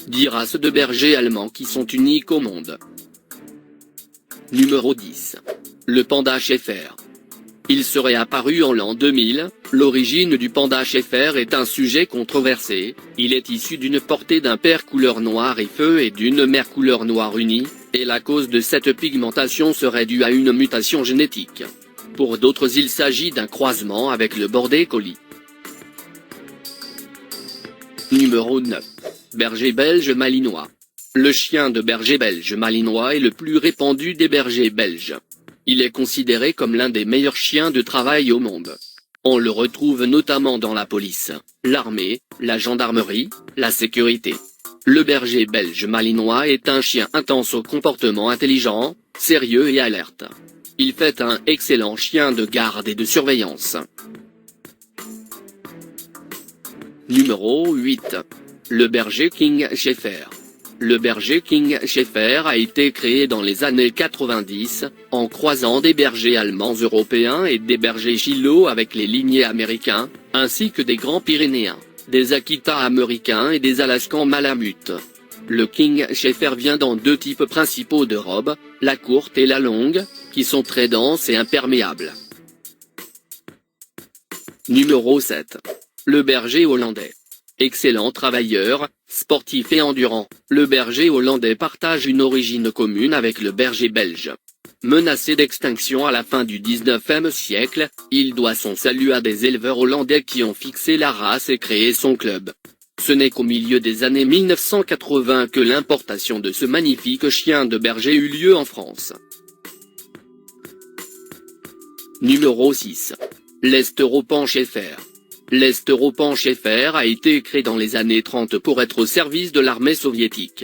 10 races de bergers allemands qui sont uniques au monde. Numéro 10. Le panda Schäfer. Il serait apparu en l'an 2000, l'origine du panda Schäfer est un sujet controversé, il est issu d'une portée d'un père couleur noir et feu et d'une mère couleur noire unie, et la cause de cette pigmentation serait due à une mutation génétique. Pour d'autres il s'agit d'un croisement avec le border collie. Numéro 9. Berger belge malinois. Le chien de berger belge malinois est le plus répandu des bergers belges. Il est considéré comme l'un des meilleurs chiens de travail au monde. On le retrouve notamment dans la police, l'armée, la gendarmerie, la sécurité. Le berger belge malinois est un chien intense au comportement intelligent, sérieux et alerte. Il fait un excellent chien de garde et de surveillance. Numéro 8. Le berger King Schäfer. Le berger King Schäfer a été créé dans les années 90, en croisant des bergers allemands européens et des bergers chillots avec les lignées américains, ainsi que des grands pyrénéens, des Akita américains et des Alaskans malamutes. Le King Schäfer vient dans 2 types principaux de robes, la courte et la longue, qui sont très denses et imperméables. Numéro 7. Le berger hollandais. Excellent travailleur, sportif et endurant, le berger hollandais partage une origine commune avec le berger belge. Menacé d'extinction à la fin du 19e siècle, il doit son salut à des éleveurs hollandais qui ont fixé la race et créé son club. Ce n'est qu'au milieu des années 1980 que l'importation de ce magnifique chien de berger eut lieu en France. Numéro 6. L'Europan Schäfer. L'Europan Schäfer a été créé dans les années 30 pour être au service de l'armée soviétique.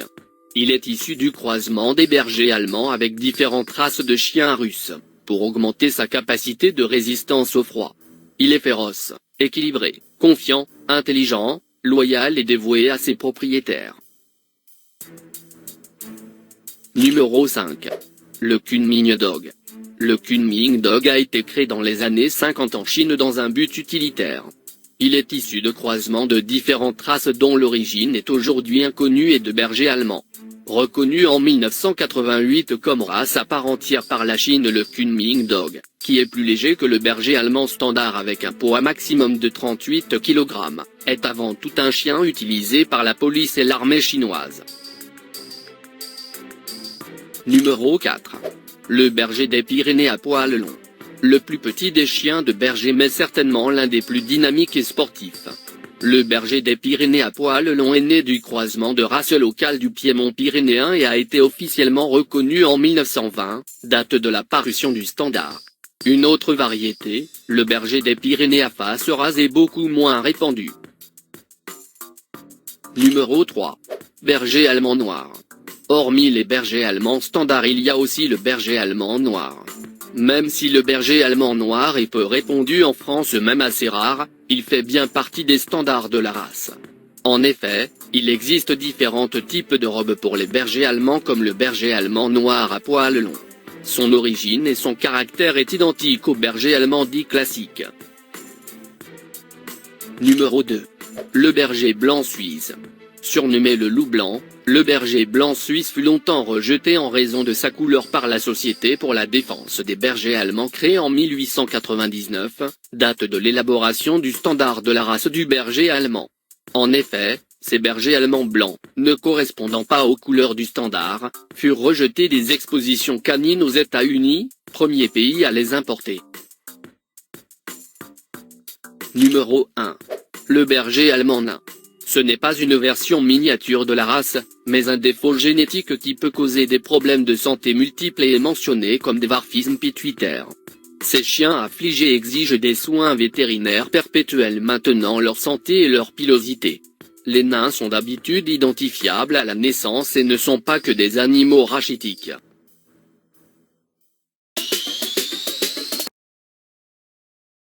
Il est issu du croisement des bergers allemands avec différentes races de chiens russes, pour augmenter sa capacité de résistance au froid. Il est féroce, équilibré, confiant, intelligent, loyal et dévoué à ses propriétaires. Numéro 5. Le Kunming Dog. Le Kunming Dog a été créé dans les années 50 en Chine dans un but utilitaire. Il est issu de croisements de différentes races dont l'origine est aujourd'hui inconnue et de bergers allemands. Reconnu en 1988 comme race à part entière par la Chine, le Kunming Dog, qui est plus léger que le berger allemand standard avec un poids maximum de 38 kg, est avant tout un chien utilisé par la police et l'armée chinoise. Numéro 4. Le berger des Pyrénées à poil long. Le plus petit des chiens de berger mais certainement l'un des plus dynamiques et sportifs. Le berger des Pyrénées à poil long est né du croisement de races locales du Piémont pyrénéen et a été officiellement reconnu en 1920, date de la parution du standard. Une autre variété, le berger des Pyrénées à face rase est beaucoup moins répandue. Numéro 3. Berger allemand noir. Hormis les bergers allemands standards, il y a aussi le berger allemand noir. Même si le berger allemand noir est peu répandu en France, même assez rare, il fait bien partie des standards de la race. En effet, il existe différents types de robes pour les bergers allemands comme le berger allemand noir à poil long. Son origine et son caractère est identique au berger allemand dit classique. Numéro 2. Le berger blanc suisse. Surnommé le loup blanc, le berger blanc suisse fut longtemps rejeté en raison de sa couleur par la Société pour la défense des bergers allemands créée en 1899, date de l'élaboration du standard de la race du berger allemand. En effet, ces bergers allemands blancs, ne correspondant pas aux couleurs du standard, furent rejetés des expositions canines aux États-Unis, premier pays à les importer. Numéro 1. Le berger allemand nain. Ce n'est pas une version miniature de la race, mais un défaut génétique qui peut causer des problèmes de santé multiples et est mentionné comme des dwarfismes pituitaires. Ces chiens affligés exigent des soins vétérinaires perpétuels maintenant leur santé et leur pilosité. Les nains sont d'habitude identifiables à la naissance et ne sont pas que des animaux rachitiques.